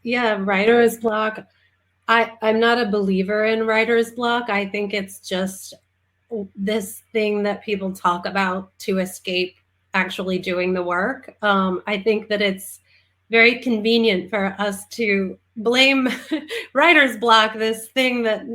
Yeah, writer's block. I'm not a believer in writer's block. I think it's just this thing that people talk about to escape actually doing the work. I think that it's very convenient for us to blame writer's block, this thing that,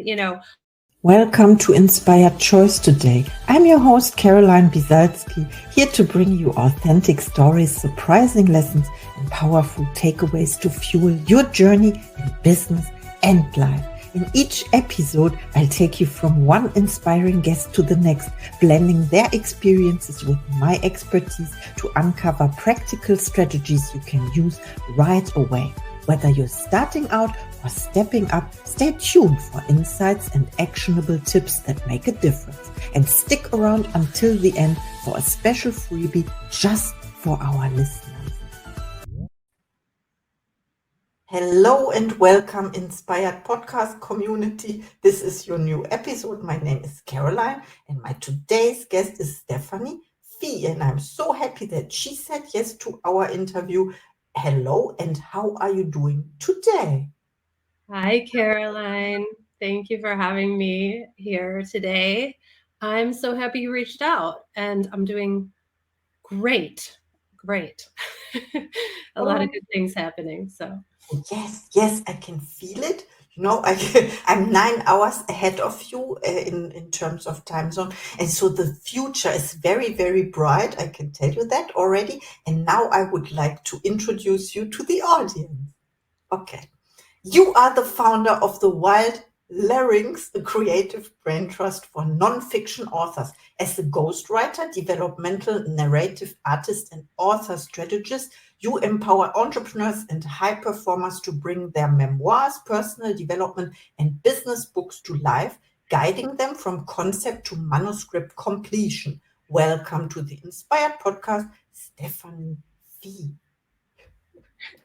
Welcome to Inspired Choice today. I'm your host, Caroline Biesalski, here to bring you authentic stories, surprising lessons, and powerful takeaways to fuel your journey in business and life. In each episode, I'll take you from one inspiring guest to the next, blending their experiences with my expertise to uncover practical strategies you can use right away. Whether you're starting out or stepping up, stay tuned for insights and actionable tips that make a difference. And stick around until the end for a special freebie just for our listeners. Hello and welcome, Inspired Podcast community. This is your new episode. My name is Caroline and my today's guest is Stephanie Fee. And I'm so happy that she said yes to our interview. Hello, and how are you doing today? Hi, Caroline. Thank you for having me here today. I'm so happy you reached out, and I'm doing great. Great. A lot of Oh, good things happening. So, yes, I can feel it. I'm 9 hours ahead of you in terms of time zone. And so the future is very, very bright. I can tell you that already. And now I would like to introduce you to the audience. Okay. You are the founder of the Wild Larynx, a creative brain trust for nonfiction authors. As a ghostwriter, developmental narrative artist, and author strategist, you empower entrepreneurs and high performers to bring their memoirs, personal development, and business books to life, guiding them from concept to manuscript completion. Welcome to the Inspired Podcast, Stephanie Fee.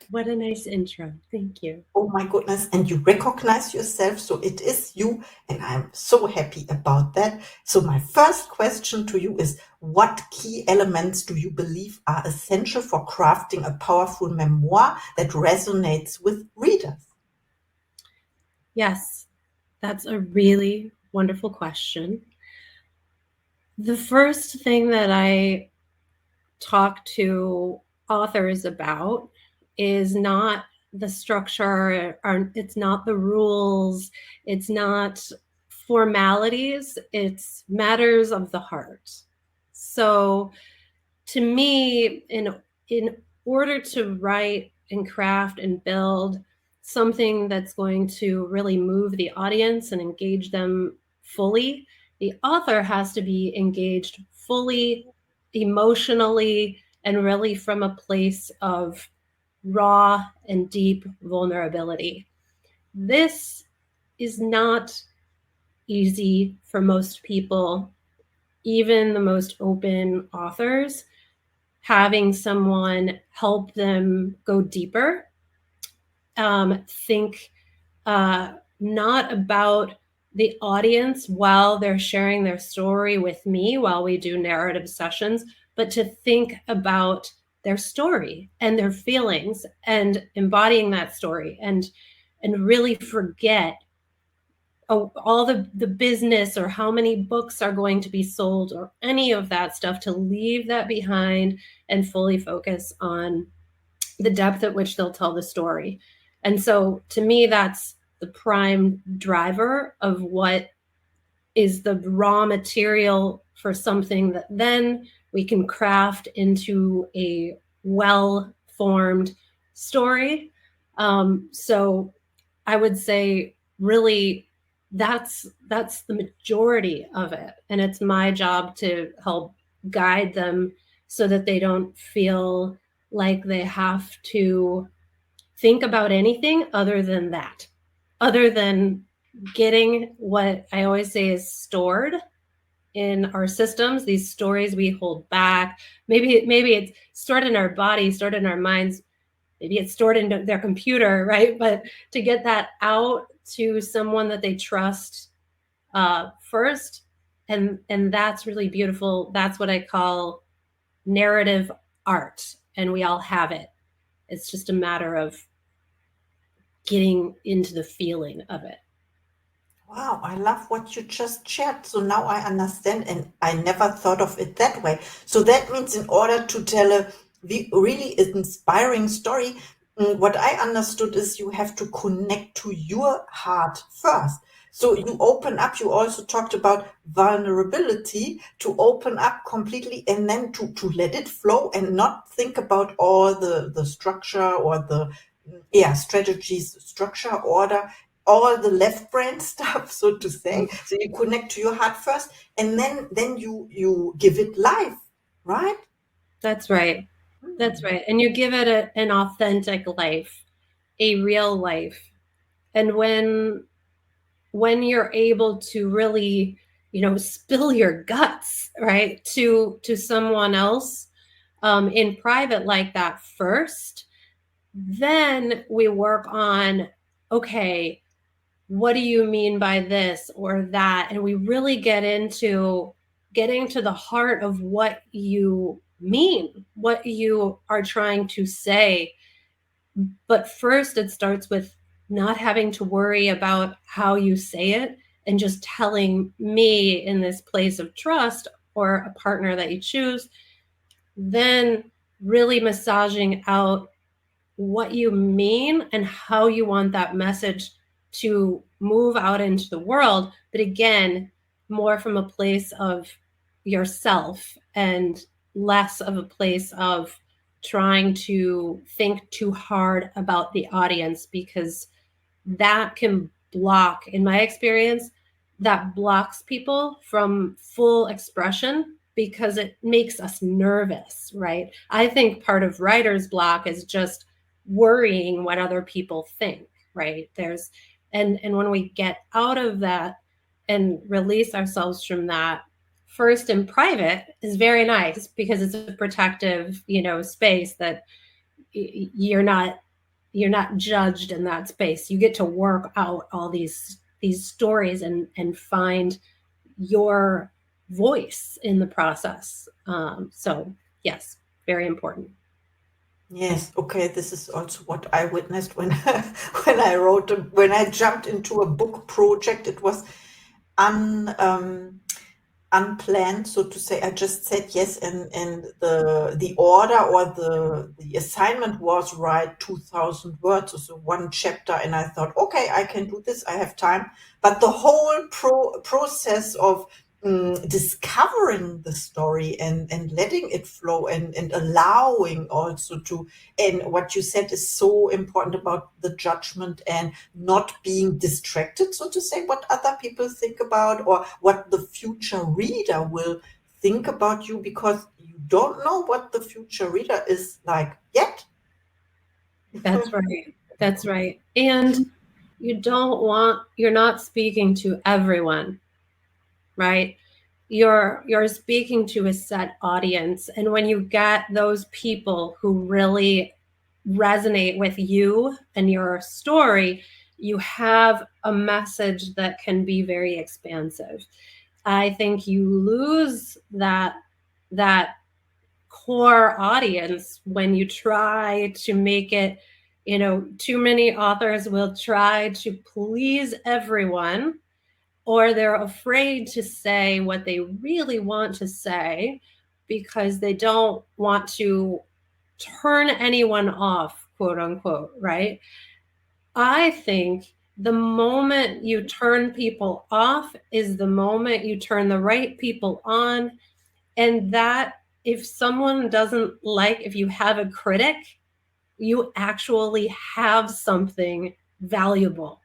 what a nice intro. Thank you. Oh my goodness. And you recognize yourself. So it is you. And I'm so happy about that. So my first question to you is, what key elements do you believe are essential for crafting a powerful memoir that resonates with readers? Yes, that's a really wonderful question. The first thing that I talk to authors about is not the structure, or it's not the rules, it's not formalities, it's matters of the heart. So to me, in order to write and craft and build something that's going to really move the audience and engage them fully, the author has to be engaged fully, emotionally, and really from a place of raw and deep vulnerability. This is not easy for most people, even the most open authors. Having someone help them go deeper, think not about the audience while they're sharing their story with me while we do narrative sessions, but to think about their story and their feelings and embodying that story and really forget all the business or how many books are going to be sold or any of that stuff, to leave that behind and fully focus on the depth at which they'll tell the story. And so to me, that's the prime driver of what is the raw material for something that then we can craft into a well-formed story. So I would say really that's the majority of it. And it's my job to help guide them so that they don't feel like they have to think about anything other than that, other than getting what I always say is stored in our systems, these stories we hold back. Maybe it's stored in our body, stored in our minds, maybe it's stored in their computer, right? But to get that out to someone that they trust first, and that's really beautiful. That's what I call narrative art, and we all have it. It's just a matter of getting into the feeling of it. Wow, I love what you just shared. So now I understand, and I never thought of it that way. So that means in order to tell a really inspiring story, what I understood is you have to connect to your heart first. So you open up, you also talked about vulnerability, to open up completely and then to let it flow and not think about all the structure or the strategies, structure, order, all the left brain stuff, so to say. So you connect to your heart first, and then you give it life, right? That's right. That's Hmm. right. And you give it an authentic life, a real life. And when you're able to really, spill your guts, right, to someone else in private like that first, then we work on, okay, what do you mean by this or that? And we really get into getting to the heart of what you mean, what you are trying to say. But first, it starts with not having to worry about how you say it and just telling me in this place of trust or a partner that you choose, then really massaging out what you mean and how you want that message to move out into the world. But again, more from a place of yourself and less of a place of trying to think too hard about the audience, because that can block, in my experience, that blocks people from full expression because it makes us nervous, right? I think part of writer's block is just worrying what other people think, right? And when we get out of that and release ourselves from that, first in private is very nice because it's a protective, space that you're not judged in that space. You get to work out all these stories and find your voice in the process. So yes, very important. Yes, okay. This is also what I witnessed when when I wrote when I jumped into a book project. It was un unplanned, so to say. I just said yes, and the order or the assignment was write 2,000 words, so one chapter, and I thought, okay, I can do this. I have time. But the whole process of discovering the story and letting it flow and allowing also to, and what you said is so important about the judgment and not being distracted, so to say, what other people think about or what the future reader will think about you, because you don't know what the future reader is like yet. That's right. That's right. And you're not speaking to everyone, right? You're speaking to a set audience. And when you get those people who really resonate with you and your story, you have a message that can be very expansive. I think you lose that core audience when you try to make it, too many authors will try to please everyone, or they're afraid to say what they really want to say because they don't want to turn anyone off, quote unquote, right? I think the moment you turn people off is the moment you turn the right people on. And that, if someone doesn't like, if you have a critic, you actually have something valuable.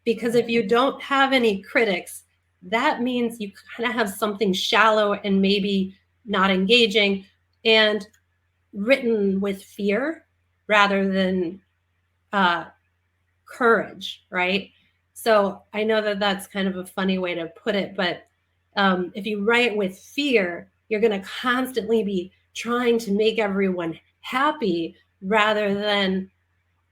Because if you don't have any critics, that means you kind of have something shallow and maybe not engaging and written with fear rather than uh, courage, right? So I know that that's kind of a funny way to put it, but if you write with fear, you're going to constantly be trying to make everyone happy rather than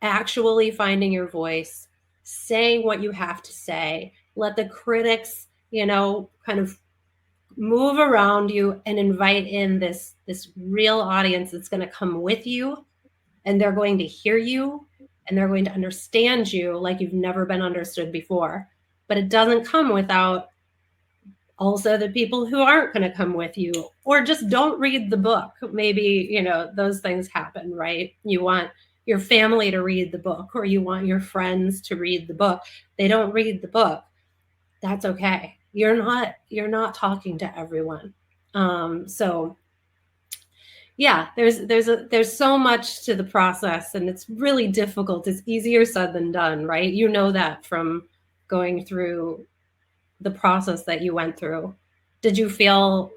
actually finding your voice, saying what you have to say, let the critics, kind of move around you and invite in this real audience that's going to come with you and they're going to hear you and they're going to understand you like you've never been understood before. But it doesn't come without also the people who aren't going to come with you or just don't read the book. Maybe, you know, those things happen, right? You want your family to read the book, or you want your friends to read the book. They don't read the book. That's okay. You're not talking to everyone. So yeah, there's so much to the process, and it's really difficult. It's easier said than done, right? You know that from going through the process that you went through. Did you feel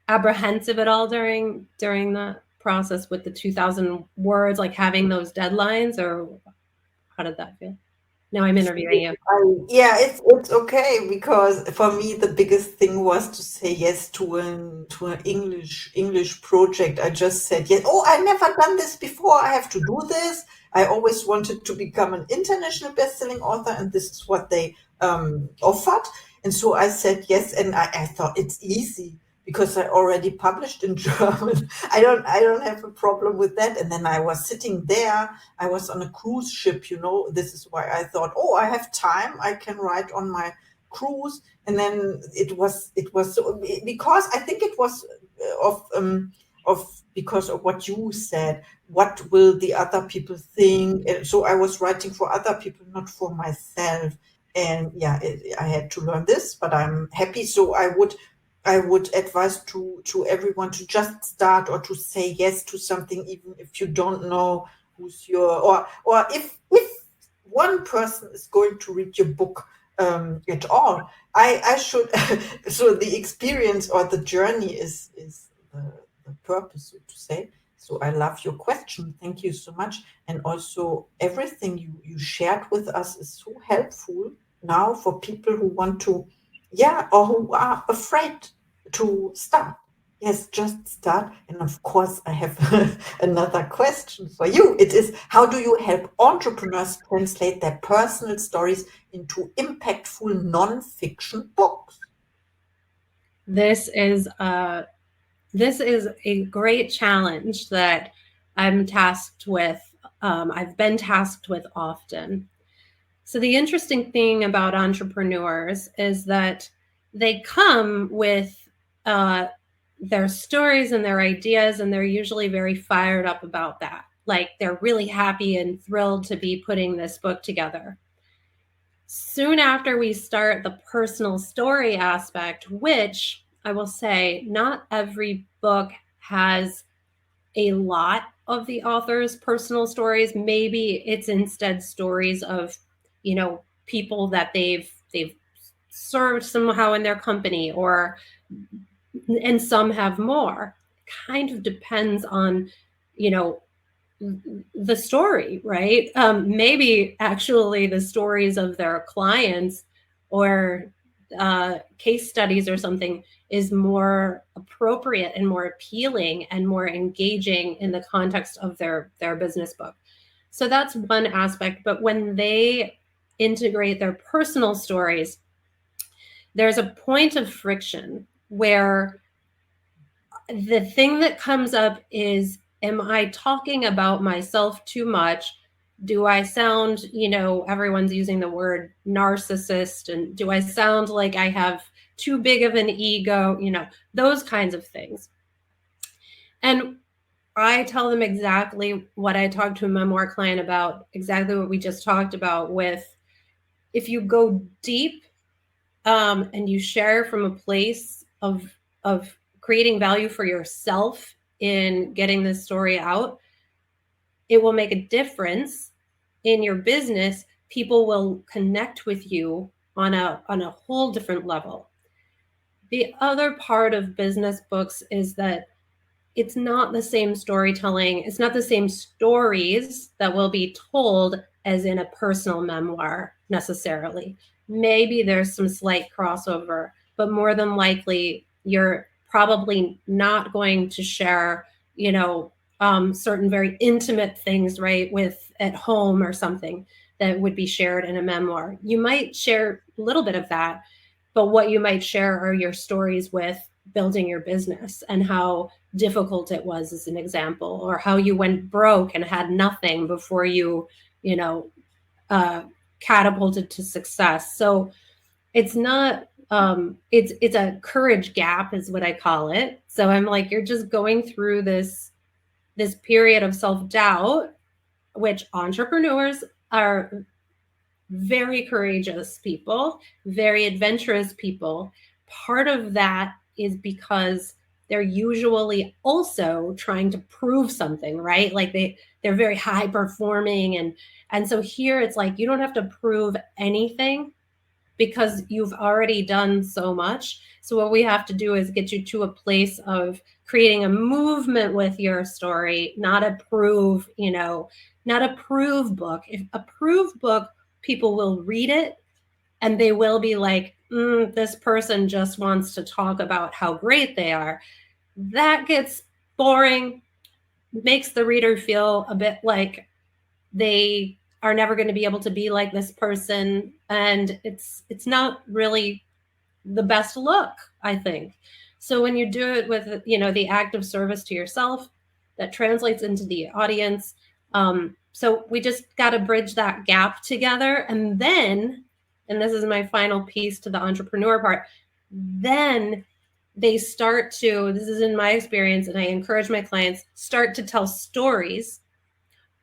apprehensive at all during the process with the 2,000 words, like having those deadlines, or how did that feel? Now I'm interviewing you. Yeah, it's okay, because for me the biggest thing was to say yes to an English project. I just said yes. Oh, I never done this before. I have to do this. I always wanted to become an international best-selling author, and this is what they offered. And so I said yes, and I thought it's easy because I already published in German. I don't have a problem with that. And then I was sitting there. I was on a cruise ship, you know. This is why I thought, oh, I have time. I can write on my cruise. And then it was so, because I think it was because of what you said. What will the other people think? And so I was writing for other people, not for myself. And yeah, I had to learn this, but I'm happy. So I would advise to everyone to just start, or to say yes to something, even if you don't know who's your, or if one person is going to read your book at all. I should so the experience or the journey is the purpose, so to say. So I love your question. Thank you so much. And also everything you shared with us is so helpful now for people who want to, yeah, or who are afraid to start. Yes, just start. And of course, I have another question for you. It is, how do you help entrepreneurs translate their personal stories into impactful non-fiction books? This is a great challenge that I'm tasked with. I've been tasked with often. So the interesting thing about entrepreneurs is that they come with their stories and their ideas, and they're usually very fired up about that. Like they're really happy and thrilled to be putting this book together. Soon after we start the personal story aspect, which I will say, not every book has a lot of the author's personal stories. Maybe it's instead stories of, you know, people that they've served somehow in their company, or and some have more. It kind of depends on, you know, the story, right? Maybe actually the stories of their clients or case studies or something is more appropriate and more appealing and more engaging in the context of their business book. So that's one aspect. But when they integrate their personal stories, there's a point of friction where the thing that comes up is, am I talking about myself too much? Do I sound, you know, everyone's using the word narcissist, and do I sound like I have too big of an ego? You know, those kinds of things. And I tell them exactly what I talked to a memoir client about, exactly what we just talked about with, if you go deep and you share from a place of creating value for yourself in getting this story out, it will make a difference in your business. People will connect with you on a whole different level. The other part of business books is that it's not the same storytelling. It's not the same stories that will be told as in a personal memoir necessarily. Maybe there's some slight crossover, but more than likely you're probably not going to share, you know, certain very intimate things, right, with at home or something that would be shared in a memoir. You might share a little bit of that, but what you might share are your stories with building your business and how difficult it was, as an example, or how you went broke and had nothing before you know, catapulted to success. So it's not, it's a courage gap is what I call it. So I'm like, you're just going through this period of self-doubt, which entrepreneurs are very courageous people, very adventurous people. Part of that is because they're usually also trying to prove something, right? Like they're very high performing, and so here it's like you don't have to prove anything because you've already done so much. So what we have to do is get you to a place of creating a movement with your story, not a prove, not a prove book. If a prove book, people will read it and they will be like, this person just wants to talk about how great they are. That gets boring, makes the reader feel a bit like they are never going to be able to be like this person, and it's not really the best look, I think. So when you do it with the act of service to yourself, that translates into the audience. So we just got to bridge that gap together, and then, and this is my final piece to the entrepreneur part, then they start to, this is in my experience and I encourage my clients, start to tell stories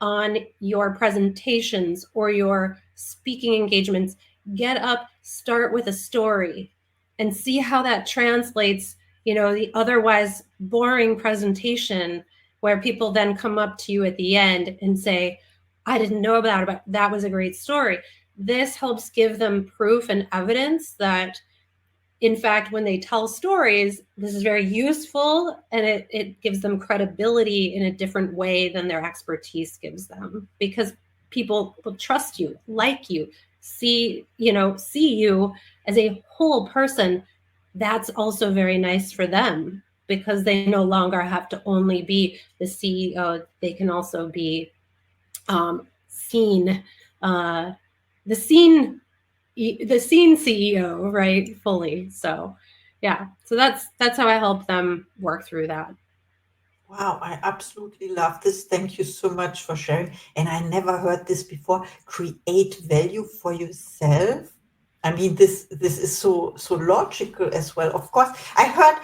on your presentations or your speaking engagements. Get up, start with a story, and see how that translates, the otherwise boring presentation where people then come up to you at the end and say, I didn't know about it, but that was a great story. This helps give them proof and evidence that, in fact, when they tell stories, this is very useful, and it gives them credibility in a different way than their expertise gives them, because people will trust you, like you, see you as a whole person. That's also very nice for them because they no longer have to only be the CEO. They can also be seen, the scene CEO, right? Fully. So yeah. So that's how I help them work through that. Wow, I absolutely love this. Thank you so much for sharing. And I never heard this before. Create value for yourself. I mean, this is so logical as well. Of course, I heard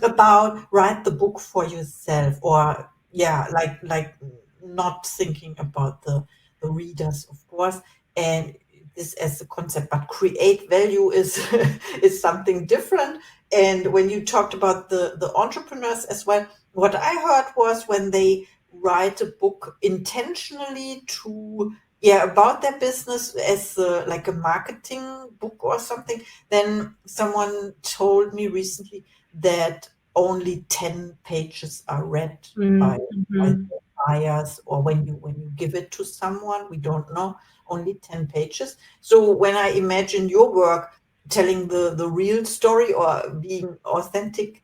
about write the book for yourself, or yeah, like not thinking about the readers, of course, and this as a concept. But create value is is something different. And when you talked about the entrepreneurs as well, what I heard was when they write a book intentionally to, yeah, about their business as like a marketing book or something, then someone told me recently that only 10 pages are read by Mm-hmm. the buyers, or when you give it to someone, we don't know, only 10 pages. So when I imagine your work telling the real story or being authentic,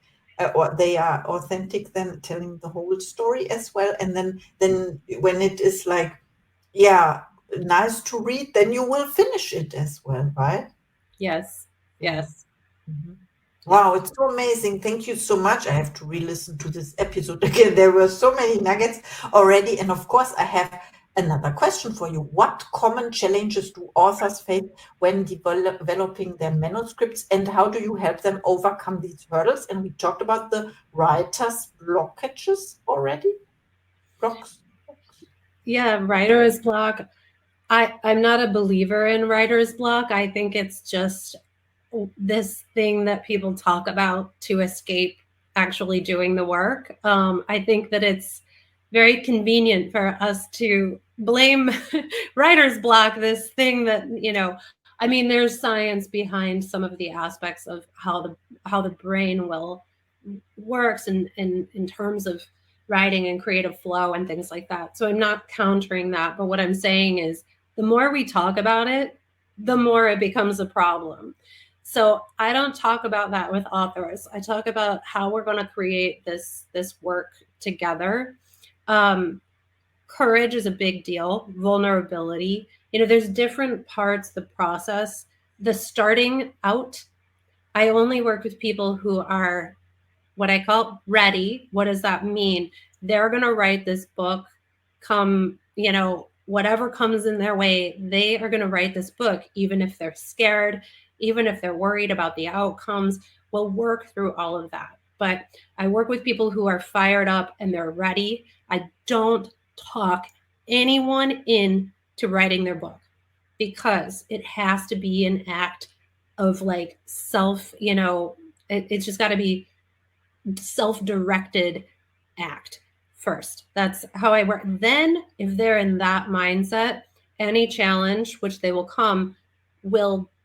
or they are authentic, then telling the whole story as well, and then when it is like, yeah, nice to read, then you will finish it as well, right? Yes. Yeah. Yes. Mhm. Yeah. Wow, it's so amazing. Thank you so much. I have to re-listen to this episode again. There were so many nuggets already. And of course, I have another question for you. What common challenges do authors face when developing their manuscripts, and how do you help them overcome these hurdles? And we talked about the writer's blockages already. Blocks. Yeah. Writer's block. I'm not a believer in writer's block. I think it's just this thing that people talk about to escape actually doing the work. I think that it's very convenient for us to blame writer's block, this thing that, I mean, there's science behind some of the aspects of how the brain will works in terms of writing and creative flow and things like that. So I'm not countering that, but what I'm saying is the more we talk about it, the more it becomes a problem. So I don't talk about that with authors. I talk about how we're going to create this work together. Um, Courage is a big deal. Vulnerability. There's different parts of the process. The starting out, I only work with people who are what I call ready. What does that mean? They're going to write this book come, whatever comes in their way, they are going to write this book, even if they're scared, even if they're worried about the outcomes. We'll work through all of that. But I work with people who are fired up and they're ready. I don't talk anyone into writing their book because it has to be an act of like it's just got to be self-directed act first. That's how I work. Then if they're in that mindset, any challenge, which they will come,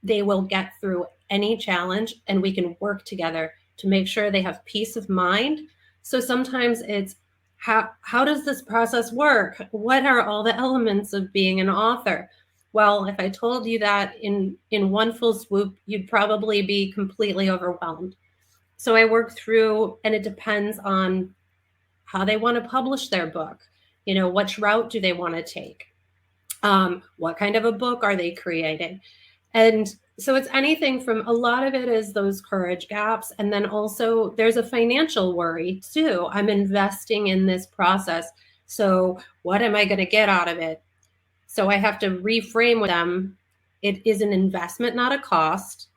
they will get through any challenge, and we can work together to make sure they have peace of mind. So sometimes it's how does this process work? What are all the elements of being an author? Well, if I told you that in one full swoop, you'd probably be completely overwhelmed. So I work through, and it depends on how they want to publish their book. Which route do they want to take? What kind of a book are they creating? And so it's anything from, a lot of it is those courage gaps. And then also there's a financial worry too. I'm investing in this process. So what am I going to get out of it? So I have to reframe with them. It is an investment, not a cost.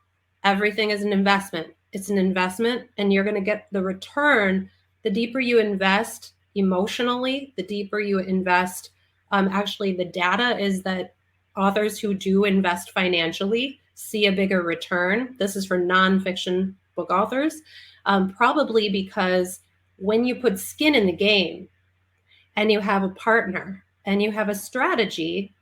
Everything is an investment. It's an investment, and you're going to get the return. The deeper you invest emotionally, the deeper you invest. Actually, the data is that authors who do invest financially see a bigger return. This is for nonfiction book authors, probably because when you put skin in the game and you have a partner and you have a strategy,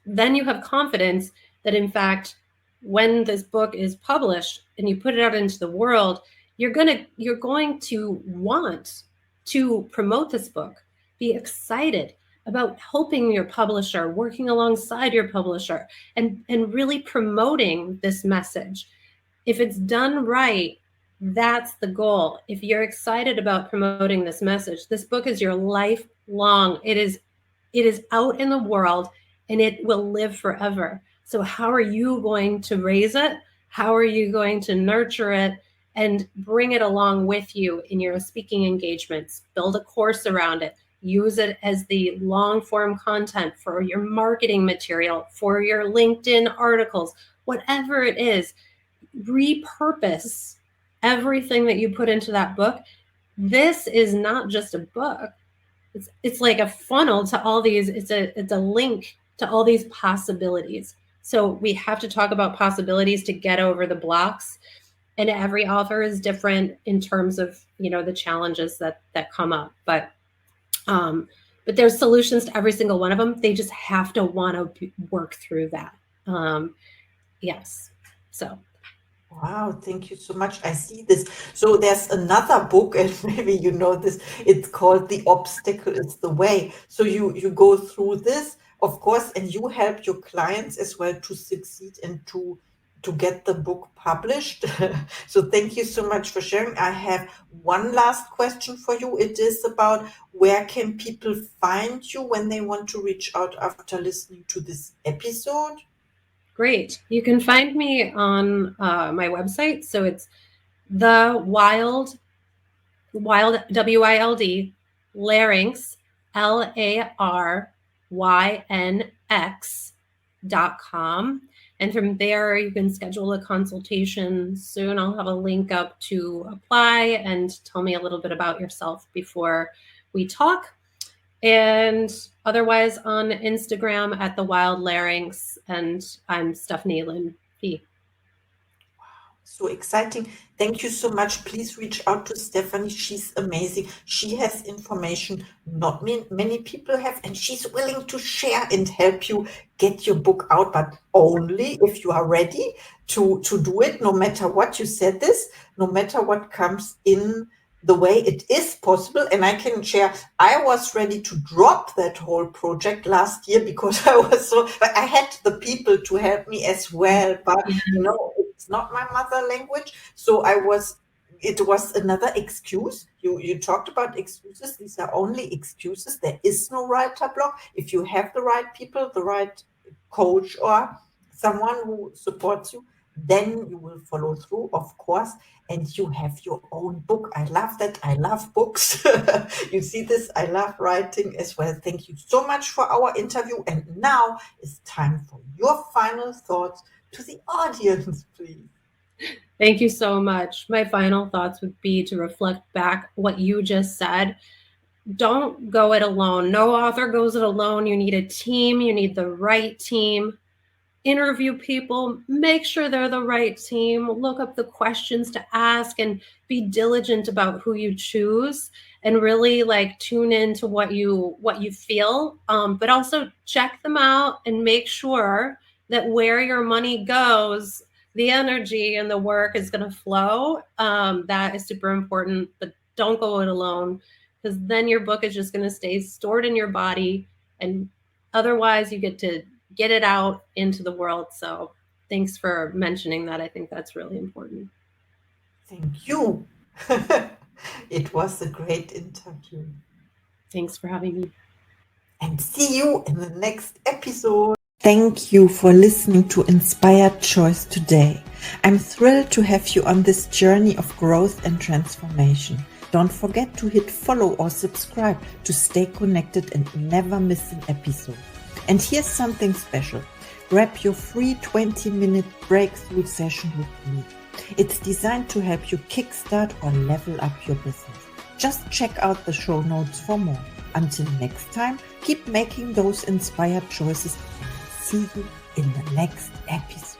then you have confidence that, in fact, when this book is published and you put it out into the world, you're going to want to promote this book, be excited about helping your publisher, working alongside your publisher, and really promoting this message. If it's done right, that's the goal. If you're excited about promoting this message, this book is your lifelong. It is out in the world, and it will live forever. So how are you going to raise it? How are you going to nurture it and bring it along with you in your speaking engagements? Build a course around it. Use it as the long form content for your marketing material, for your LinkedIn articles, whatever it is. Repurpose everything that you put into that book. This is not just a book. It's like a funnel to all these. It's a link to all these possibilities. So we have to talk about possibilities to get over the blocks. And every author is different in terms of the challenges that come up. But there's solutions to every single one of them. They just have to want to work through that. Yes. So. Wow, thank you so much. I see this. So there's another book, and maybe you know this. It's called The Obstacle is the Way. So you go through this, of course, and you help your clients as well to succeed and to get the book published. So thank you so much for sharing. I have one last question for you. It is about, where can people find you when they want to reach out after listening to this episode? Great. You can find me on my website. So it's the Wild, WILD, Larynx, LARYNX.com. And from there, you can schedule a consultation. Soon I'll have a link up to apply and tell me a little bit about yourself before we talk. And otherwise on Instagram at the Wild Larynx, and I'm Stephanie Lynn P. So exciting. Thank you so much. Please reach out to Stephanie. She's amazing. She has information not many people have, and she's willing to share and help you get your book out, but only if you are ready to do it, no matter what. You said this, no matter what comes in the way, it is possible. And I can share, I was ready to drop that whole project last year because but I had the people to help me as well. But it's not my mother language. So it was another excuse. You talked about excuses. These are only excuses. There is no writer block. If you have the right people, the right coach or someone who supports you, then you will follow through, of course, and you have your own book. I love that. I love books. You see this? I love writing as well. Thank you so much for our interview. And now it's time for your final thoughts to the audience, please. Thank you so much. My final thoughts would be to reflect back what you just said. Don't go it alone. No author goes it alone. You need a team. You need the right team. Interview people, make sure they're the right team, look up the questions to ask, and be diligent about who you choose, and really like tune into what you feel, but also check them out and make sure that where your money goes, the energy and the work is going to flow. That is super important, but don't go it alone, because then your book is just going to stay stored in your body, and otherwise you get to get it out into the world. So thanks for mentioning that. I think that's really important. Thank you. It was a great interview. Thanks for having me. And see you in the next episode. Thank you for listening to Inspired Choice today. I'm thrilled to have you on this journey of growth and transformation. Don't forget to hit follow or subscribe to stay connected and never miss an episode. And here's something special. Grab your free 20-minute breakthrough session with me. It's designed to help you kickstart or level up your business. Just check out the show notes for more. Until next time, keep making those inspired choices, and see you in the next episode.